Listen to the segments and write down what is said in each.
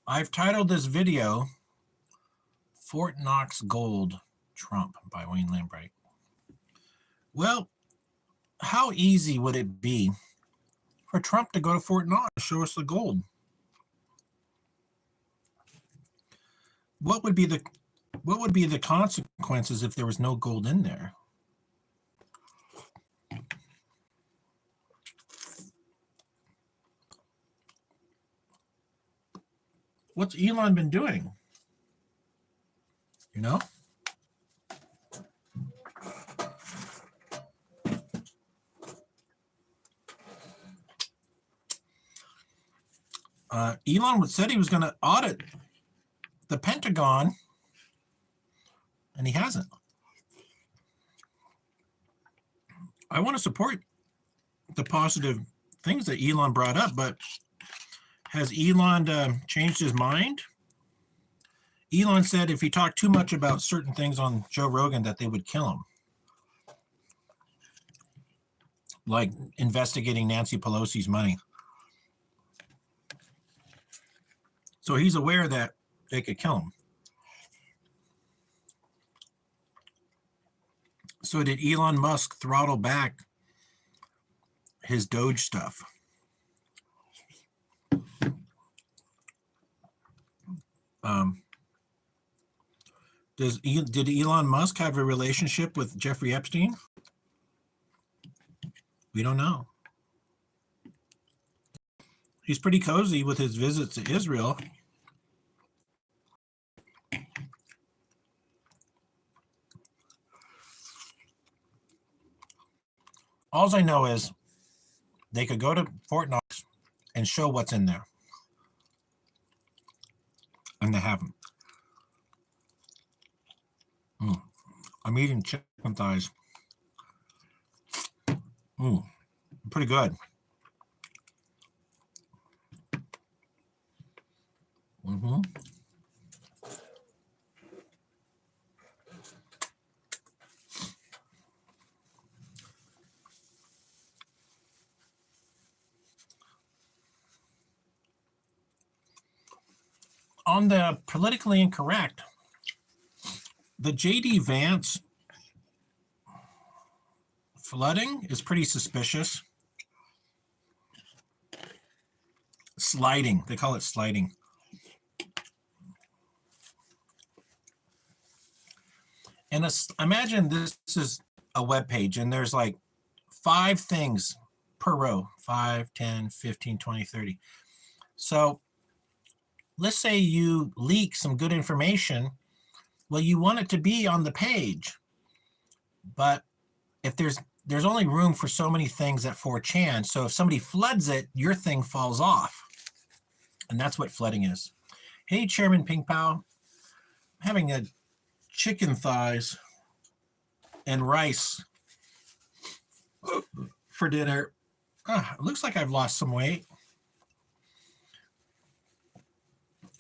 I've titled this video Fort Knox Gold Trump by Wayne Lambright. Well, how easy would it be for Trump to go to Fort Knox and show us the gold? What would be the consequences if there was no gold in there? What's Elon been doing? You know? Elon said he was going to audit the Pentagon, and he hasn't. I want to support the positive things that Elon brought up, but has Elon changed his mind? Elon said if he talked too much about certain things on Joe Rogan that they would kill him. Like investigating Nancy Pelosi's money. So he's aware that they could kill him. So did Elon Musk throttle back his Doge stuff? Did Elon Musk have a relationship with Jeffrey Epstein? We don't know. He's pretty cozy with his visits to Israel. All I know is they could go to Fort Knox and show what's in there. And they haven't. I'm eating chicken thighs. Pretty good. On the politically incorrect, the J.D. Vance flooding is pretty suspicious. Sliding, they call it sliding. And imagine this is a web page and there's like 5 things per row, 5, 10, 15, 20, 30. So let's say you leak some good information. Well, you want it to be on the page, but if there's only room for so many things at 4chan, so if somebody floods it, your thing falls off. And that's what flooding is. Hey, Chairman Ping Pao, I'm having a chicken thighs and rice for dinner. It looks like I've lost some weight.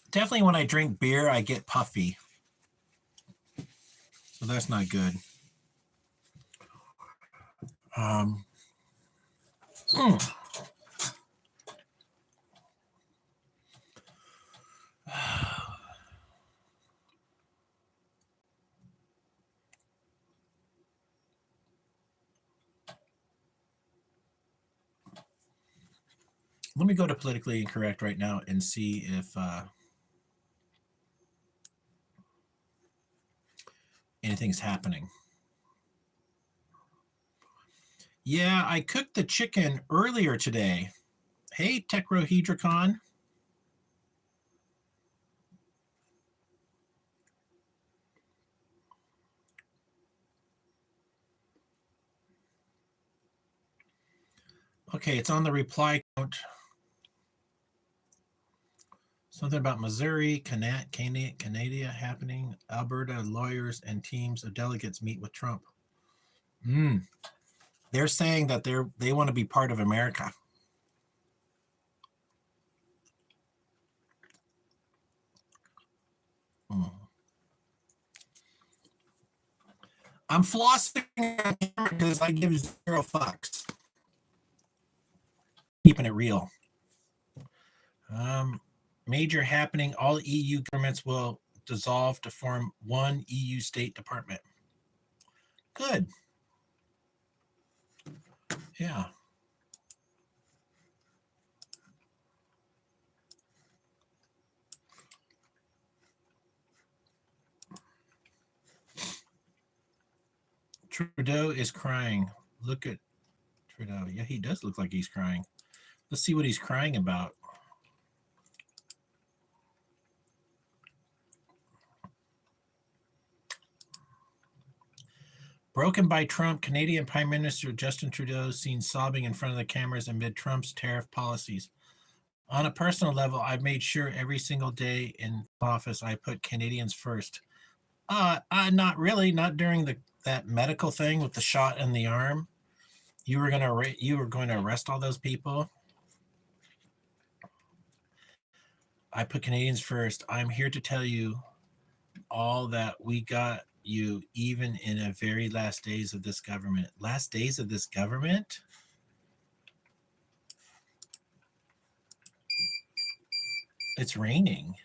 Definitely when I drink beer, I get puffy. So that's not good. Let me go to politically incorrect right now and see if anything's happening. Yeah, I cooked the chicken earlier today. Hey, Techrohedricon. Okay, it's on the reply count. Something about Missouri, Canada happening. Alberta lawyers and teams of delegates meet with Trump. They're saying that they want to be part of America. I'm flossing because I give 0 fucks. keeping it real. Major happening. All EU governments will dissolve to form one EU State Department. Good. Yeah. Trudeau is crying. Look at Trudeau. Yeah, he does look like he's crying. Let's see what he's crying about. Broken by Trump, Canadian Prime Minister Justin Trudeau seen sobbing in front of the cameras amid Trump's tariff policies. On a personal level, I've made sure every single day in office I put Canadians first. Not really, not during that medical thing with the shot in the arm. You were going to arrest all those people. I put Canadians first. I'm here to tell you all that we got you, even in the very last days of this government. Last days of this government? It's raining,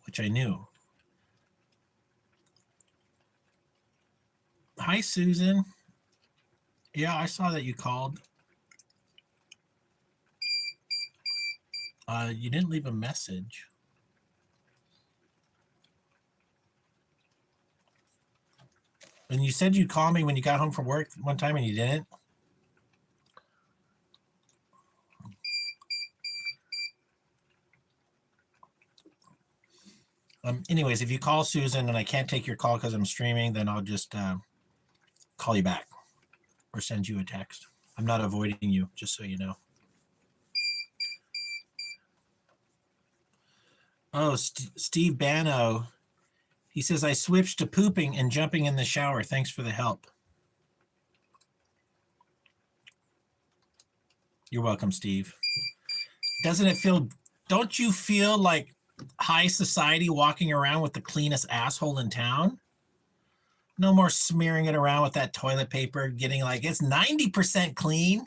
which I knew. Hi, Susan. Yeah, I saw that you called. You didn't leave a message. And you said you'd call me when you got home from work one time and you didn't. Anyways, if you call Susan and I can't take your call because I'm streaming, then I'll just call you back or send you a text. I'm not avoiding you, just so you know. Oh, Steve Bano. He says, I switched to pooping and jumping in the shower. Thanks for the help. You're welcome, Steve. Don't you feel like high society walking around with the cleanest asshole in town? No more smearing it around with that toilet paper, getting like, it's 90% clean.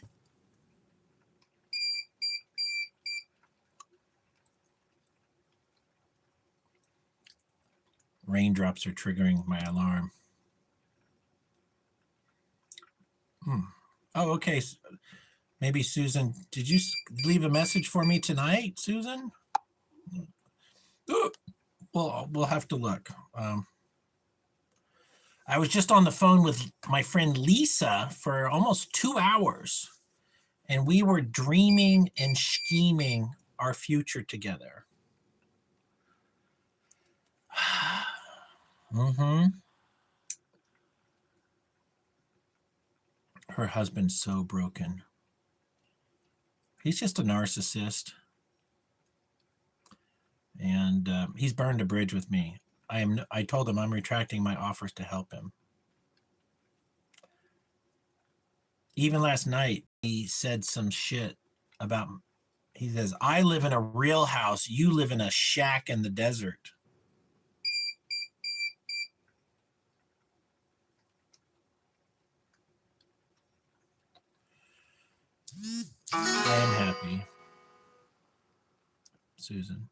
Raindrops are triggering my alarm. Oh, okay. Maybe Susan, did you leave a message for me tonight, Susan? Well, we'll have to look. I was just on the phone with my friend Lisa for almost 2 hours, and we were dreaming and scheming our future together. Her husband's so broken. He's just a narcissist. And he's burned a bridge with me. I told him I'm retracting my offers to help him. Even last night, he said some shit about, he says, I live in a real house. You live in a shack in the desert. I am happy. Susan.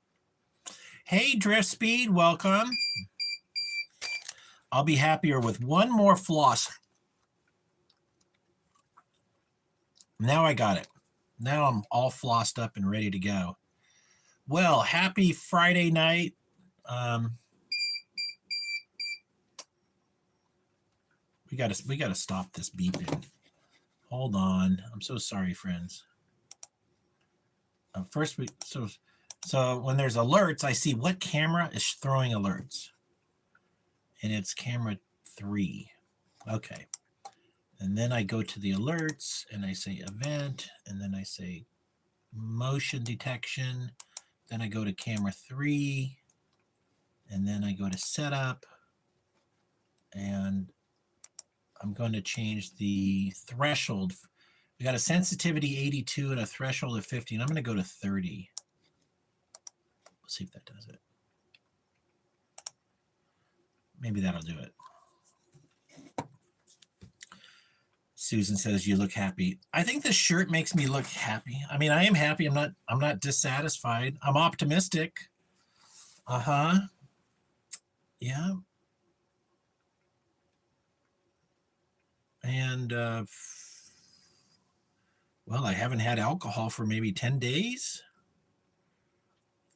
Hey, Drift Speed, welcome. I'll be happier with one more floss. Now I got it. Now I'm all flossed up and ready to go. Well, happy Friday night. We gotta stop this beeping. Hold on. I'm so sorry, friends. First, so when there's alerts, I see what camera is throwing alerts. And it's camera 3. Okay. And then I go to the alerts and I say event, and then I say motion detection. Then I go to camera 3, and then I go to setup, and I'm going to change the threshold. We got a sensitivity 82 and a threshold of 50, and I'm going to go to 30. Let's see if that does it. Maybe that'll do it. Susan says you look happy. I think this shirt makes me look happy. I mean, I am happy. I'm not dissatisfied. I'm optimistic. Uh-huh. Yeah. And well, I haven't had alcohol for maybe 10 days.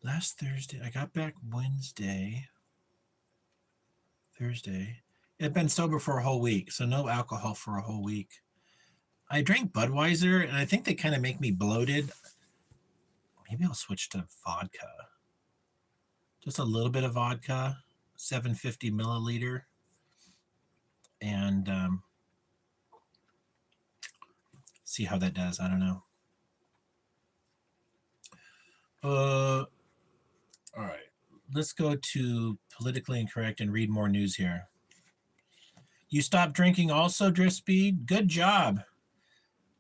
Last Thursday, I got back Thursday. I'd been sober for a whole week, so no alcohol for a whole week. I drank Budweiser, and I think they kind of make me bloated. Maybe I'll switch to vodka. Just a little bit of vodka, 750 milliliter. And see how that does. I don't know. All right. Let's go to politically incorrect and read more news here. You stopped drinking also, Drift Speed? Good job.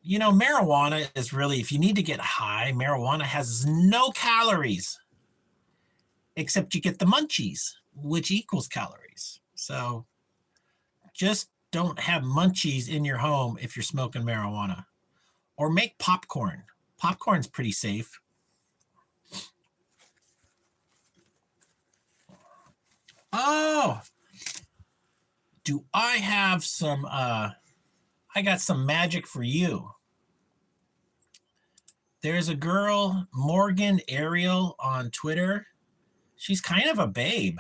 You know, marijuana is really, if you need to get high, marijuana has no calories, except you get the munchies, which equals calories. So just don't have munchies in your home if you're smoking marijuana. Or make popcorn. Popcorn's pretty safe. Oh, do I have some, I got some magic for you. There's a girl, Morgan Ariel on Twitter. She's kind of a babe.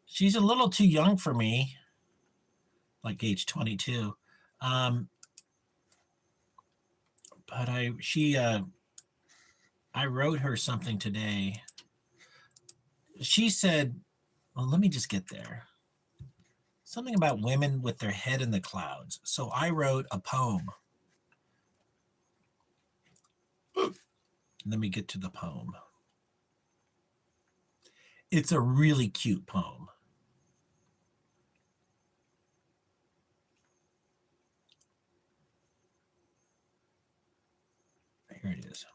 She's a little too young for me, like age 22. But I wrote her something today. She said, well, let me just get there. Something about women with their head in the clouds. So I wrote a poem. Let me get to the poem. It's a really cute poem. Here it is.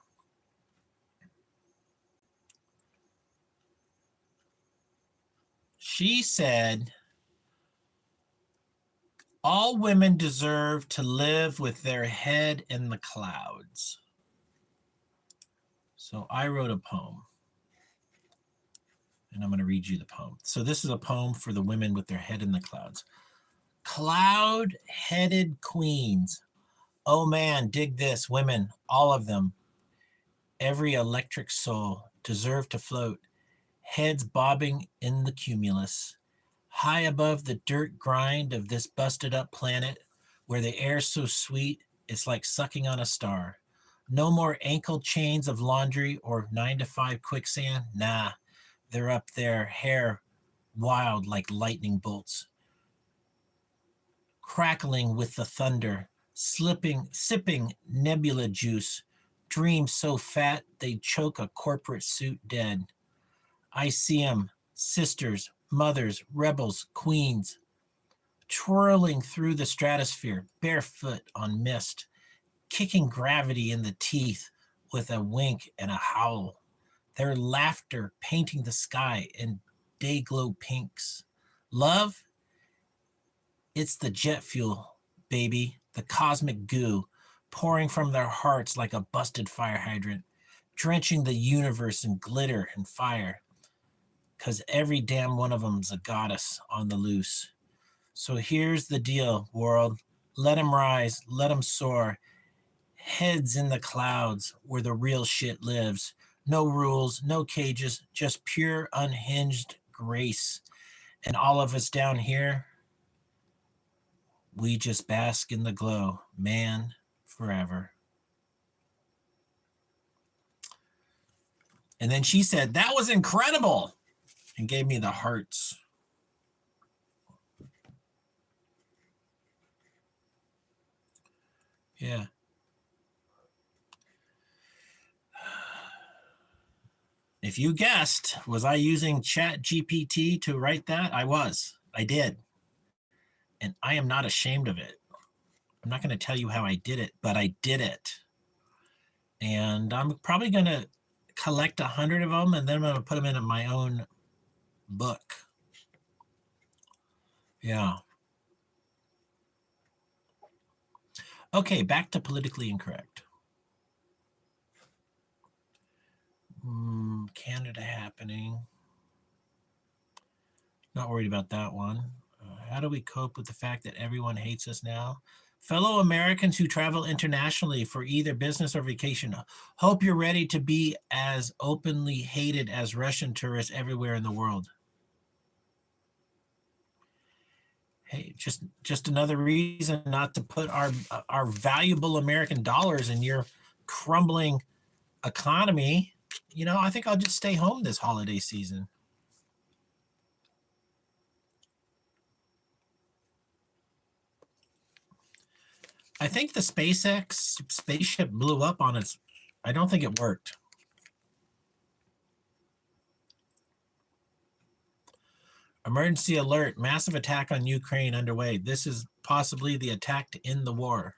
She said, all women deserve to live with their head in the clouds. So I wrote a poem. And I'm going to read you the poem. So this is a poem for the women with their head in the clouds. Cloud-headed queens. Oh man, dig this. Women, all of them. Every electric soul deserve to float. Heads bobbing in the cumulus. High above the dirt grind of this busted up planet where the air's so sweet, it's like sucking on a star. No more ankle chains of laundry or 9-to-5 quicksand. Nah, they're up there, hair wild like lightning bolts. Crackling with the thunder, sipping nebula juice, dreams so fat they'd choke a corporate suit dead. I see 'em, sisters, mothers, rebels, queens, twirling through the stratosphere, barefoot on mist, kicking gravity in the teeth with a wink and a howl. Their laughter painting the sky in day-glow pinks. Love? It's the jet fuel, baby, the cosmic goo, pouring from their hearts like a busted fire hydrant, drenching the universe in glitter and fire. 'Cause every damn one of them's a goddess on the loose. So here's the deal, world. Let 'em rise, let 'em soar. Heads in the clouds where the real shit lives. No rules, no cages, just pure unhinged grace. And all of us down here, we just bask in the glow, man, forever. And then she said, that was incredible, and gave me the hearts. Yeah. If you guessed, was I using ChatGPT to write that? I was. I did. And I am not ashamed of it. I'm not going to tell you how I did it, but I did it. And I'm probably going to collect 100 of them, and then I'm going to put them in my own book. Yeah. Okay, back to politically incorrect. Canada happening. Not worried about that one. How do we cope with the fact that everyone hates us now? Fellow Americans who travel internationally for either business or vacation, hope you're ready to be as openly hated as Russian tourists everywhere in the world. Hey, just another reason not to put our valuable American dollars in your crumbling economy. I think I'll just stay home this holiday season. I think the SpaceX spaceship blew up on its. I don't think it worked. Emergency alert, massive attack on Ukraine underway. This is possibly the attack to end the war.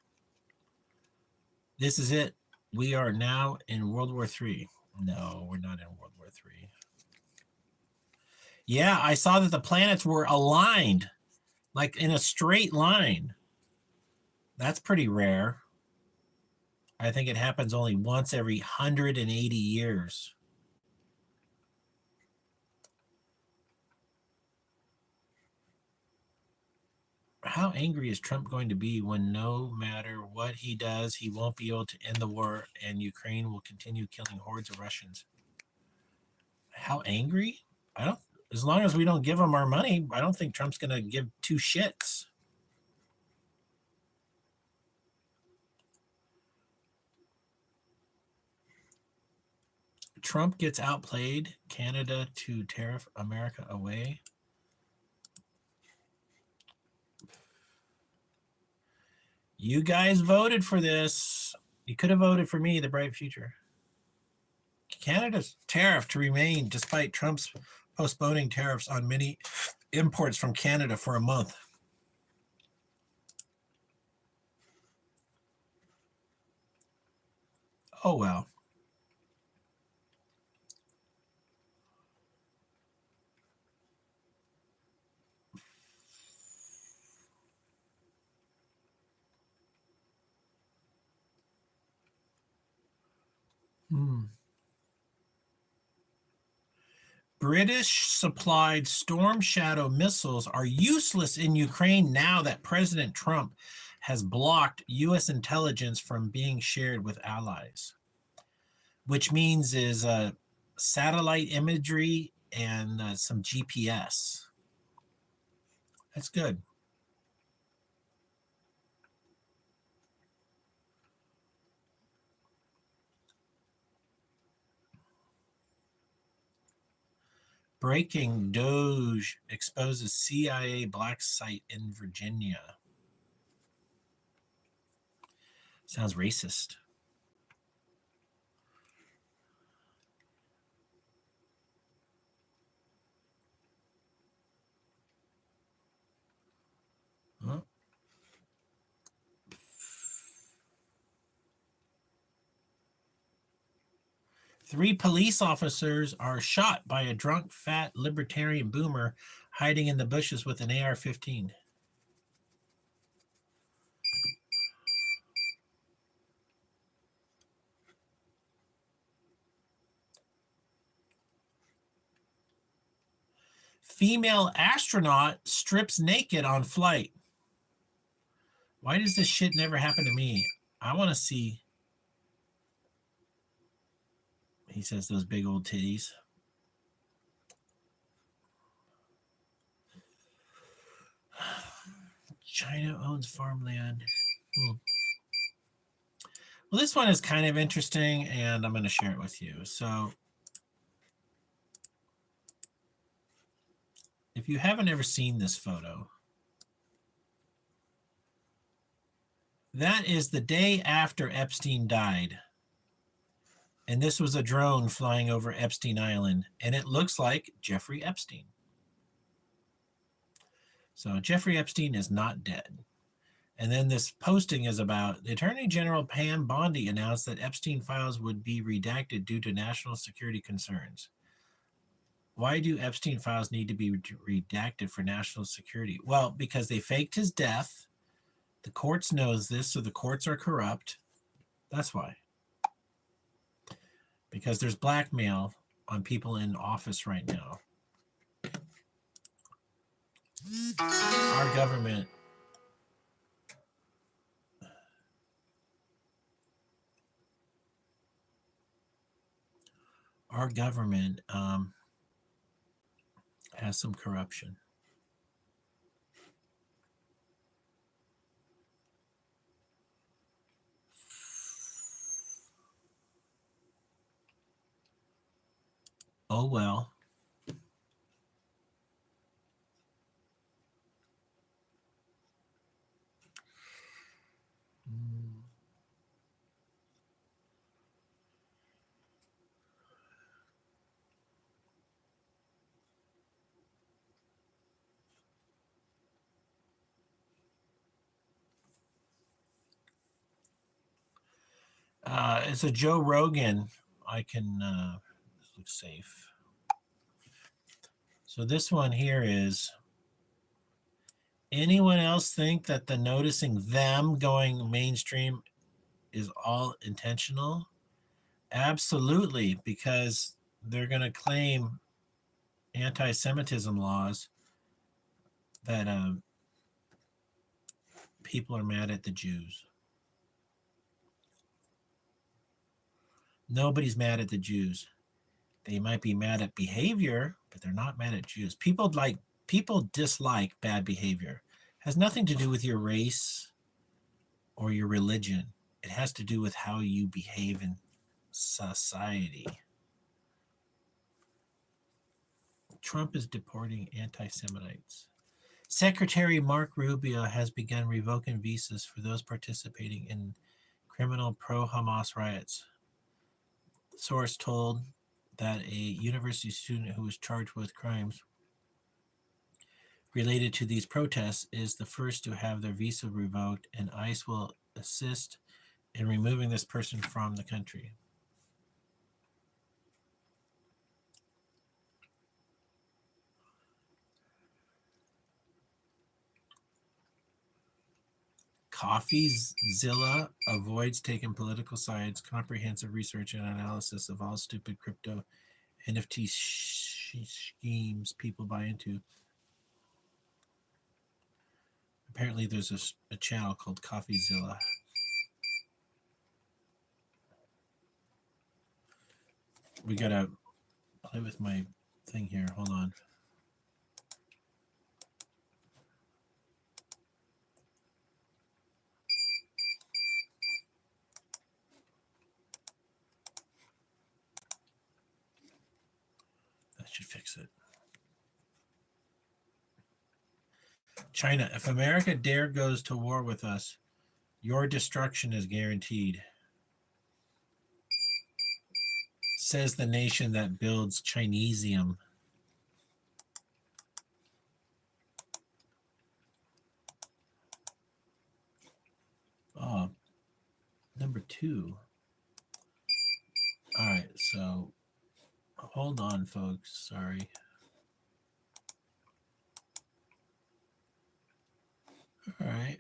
This is it. We are now in World War III. No, we're not in World War III. Yeah, I saw that the planets were aligned, like in a straight line. That's pretty rare. I think it happens only once every 180 years. How angry is Trump going to be when no matter what he does, he won't be able to end the war and Ukraine will continue killing hordes of Russians? How angry? As long as we don't give him our money, I don't think Trump's going to give two shits. Trump gets outplayed. Canada to tariff America away. You guys voted for this. You could have voted for me, the bright future. Canada's tariff to remain despite Trump's postponing tariffs on many imports from Canada for a month. Oh, well. British supplied Storm Shadow missiles are useless in Ukraine now that President Trump has blocked U.S. intelligence from being shared with allies, which means is satellite imagery and some GPS. That's good. Breaking: Doge exposes CIA black site in Virginia. Sounds racist. Huh? 3 police officers are shot by a drunk, fat libertarian boomer hiding in the bushes with an AR-15. Female astronaut strips naked on flight. Why does this shit never happen to me? I want to see. He says those big old titties. China owns farmland. Well, this one is kind of interesting, and I'm going to share it with you. So, if you haven't ever seen this photo, that is the day after Epstein died. And this was a drone flying over Epstein Island, and it looks like Jeffrey Epstein. So Jeffrey Epstein is not dead. And then this posting is about the Attorney General Pam Bondi announced that Epstein files would be redacted due to national security concerns. Why do Epstein files need to be redacted for national security? Well, because they faked his death The courts knows this, so the courts are corrupt. That's why. Because there's blackmail on people in office right now. Our government has some corruption. Oh well. It's a Joe Rogan. I can this looks safe. So this one here is, anyone else think that the noticing them going mainstream is all intentional? Absolutely, because they're going to claim anti-Semitism laws that people are mad at the Jews. Nobody's mad at the Jews. They might be mad at behavior, but they're not mad at Jews. People dislike bad behavior. It has nothing to do with your race or your religion. It has to do with how you behave in society. Trump is deporting anti-Semites. Secretary Mark Rubio has begun revoking visas for those participating in criminal pro-Hamas riots. The source told that a university student who was charged with crimes related to these protests is the first to have their visa revoked, and ICE will assist in removing this person from the country. CoffeeZilla avoids taking political sides, comprehensive research and analysis of all stupid crypto NFT schemes people buy into. Apparently there's a channel called CoffeeZilla. We gotta play with my thing here. Hold on. That should fix it. China, if America dare goes to war with us, your destruction is guaranteed, says the nation that builds Chinesium. Oh, number 2. All right, so hold on, folks. Sorry. All right.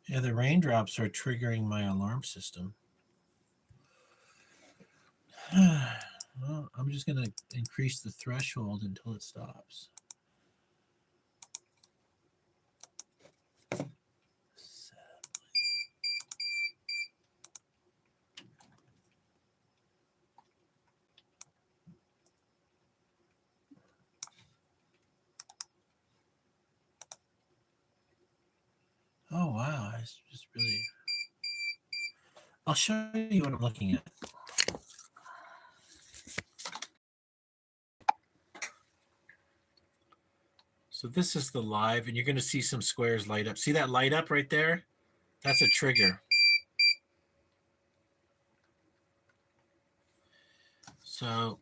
Yeah, the raindrops are triggering my alarm system. Well, I'm just going to increase the threshold until it stops. Oh, wow. It's just really... I'll show you what I'm looking at. So this is the live, and you're going to see some squares light up. See that light up right there? That's a trigger. So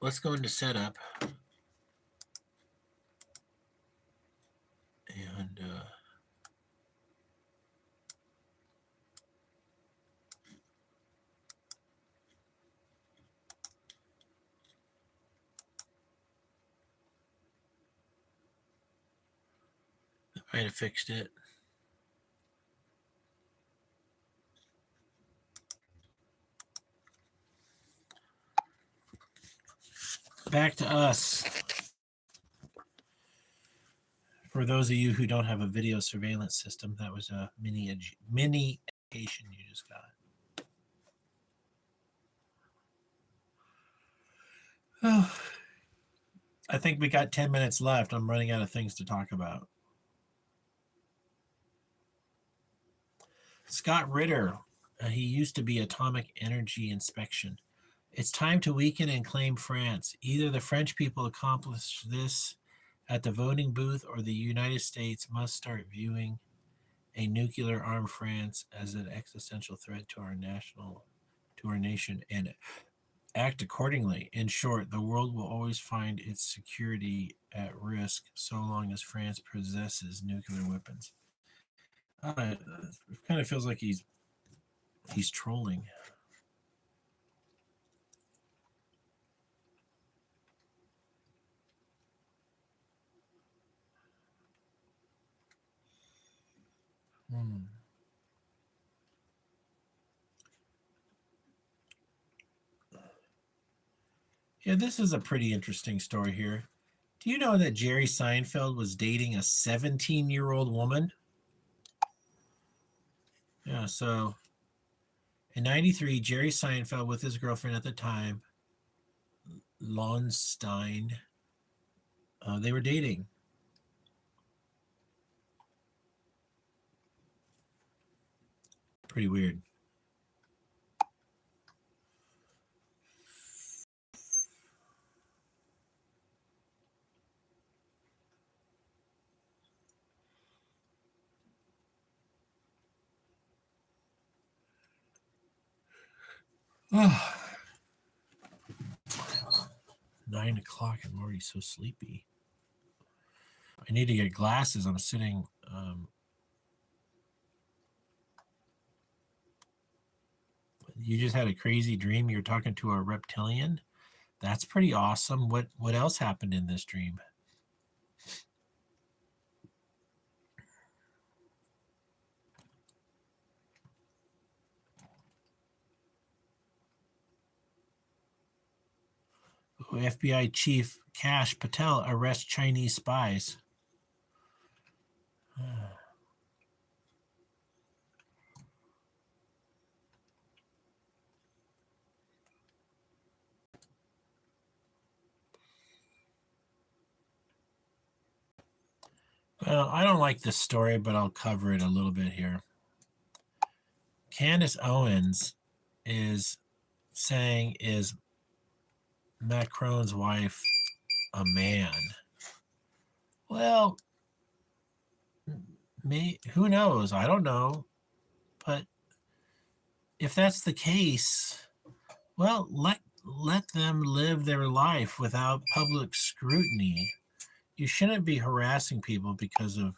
let's go into setup. And I had fixed it. Back to us. For those of you who don't have a video surveillance system, that was a mini education you just got. Oh, I think we got 10 minutes left. I'm running out of things to talk about. Scott Ritter, he used to be Atomic Energy Inspection. It's time to weaken and claim France. Either the French people accomplish this at the voting booth, or the United States must start viewing a nuclear armed France as an existential threat to our nation, and act accordingly. In short, the world will always find its security at risk so long as France possesses nuclear weapons. It kind of feels like he's trolling. Yeah, this is a pretty interesting story here. Do you know that Jerry Seinfeld was dating a 17-year-old woman? Yeah, so in 93, Jerry Seinfeld with his girlfriend at the time, Lonstein, they were dating. Pretty weird. Oh. 9 o'clock. I'm already so sleepy. I need to get glasses. I'm sitting. You just had a crazy dream. You're talking to a reptilian. That's pretty awesome. What else happened in this dream? FBI Chief Kash Patel arrests Chinese spies. Well, I don't like this story, but I'll cover it a little bit here. Candace Owens is saying, is Macron's wife a man? Well, who knows? I don't know. But if that's the case, well, let them live their life without public scrutiny. You shouldn't be harassing people because of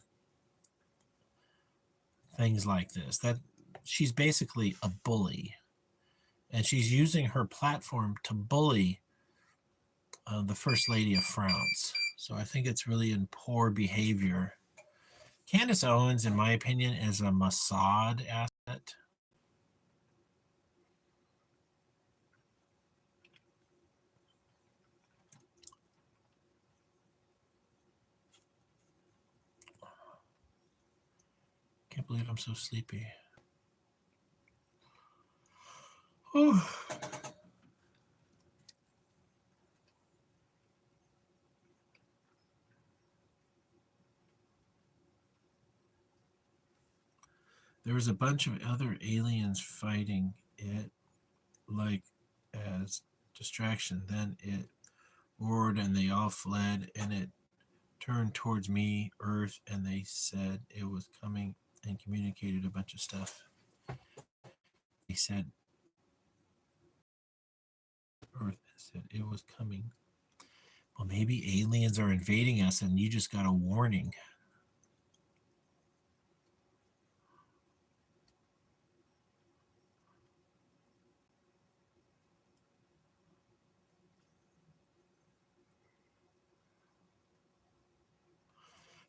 things like this. That she's basically a bully, and she's using her platform to bully the First Lady of France. So I think it's really in poor behavior. Candace Owens, in my opinion, is a Mossad asset. Can't believe I'm so sleepy. Whew. There was a bunch of other aliens fighting it, like as distraction. Then it roared and they all fled, and it turned towards me, Earth, and they said it was coming and communicated a bunch of stuff. They said, Earth said it was coming. Well, maybe aliens are invading us and you just got a warning.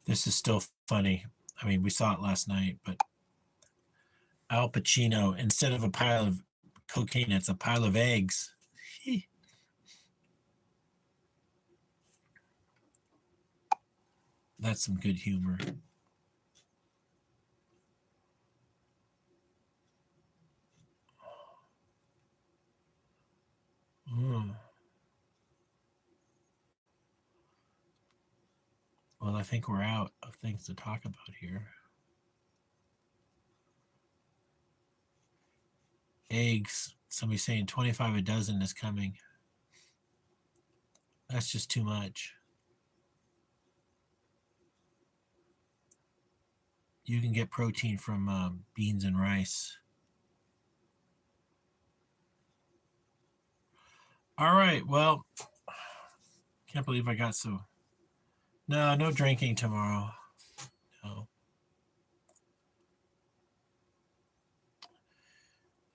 This is still funny. I mean, we saw it last night, but Al Pacino, instead of a pile of cocaine, it's a pile of eggs. That's some good humor. Well, I think we're out of things to talk about here. Eggs. Somebody's saying 25 a dozen is coming. That's just too much. You can get protein from beans and rice. All right. Well, can't believe I got so. No drinking tomorrow. No.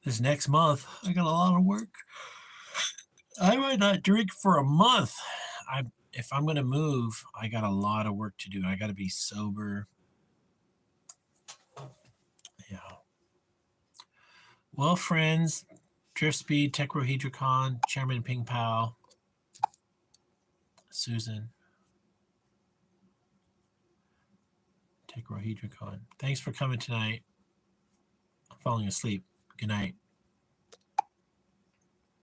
This next month, I got a lot of work. I might not drink for a month. If I'm going to move, I got a lot of work to do. I got to be sober. Yeah. Well, friends, Drift Speed, Tetrahedricon, Chairman Ping Pao, Susan, Tetrahedricon. Thanks for coming tonight. I'm falling asleep. Good night.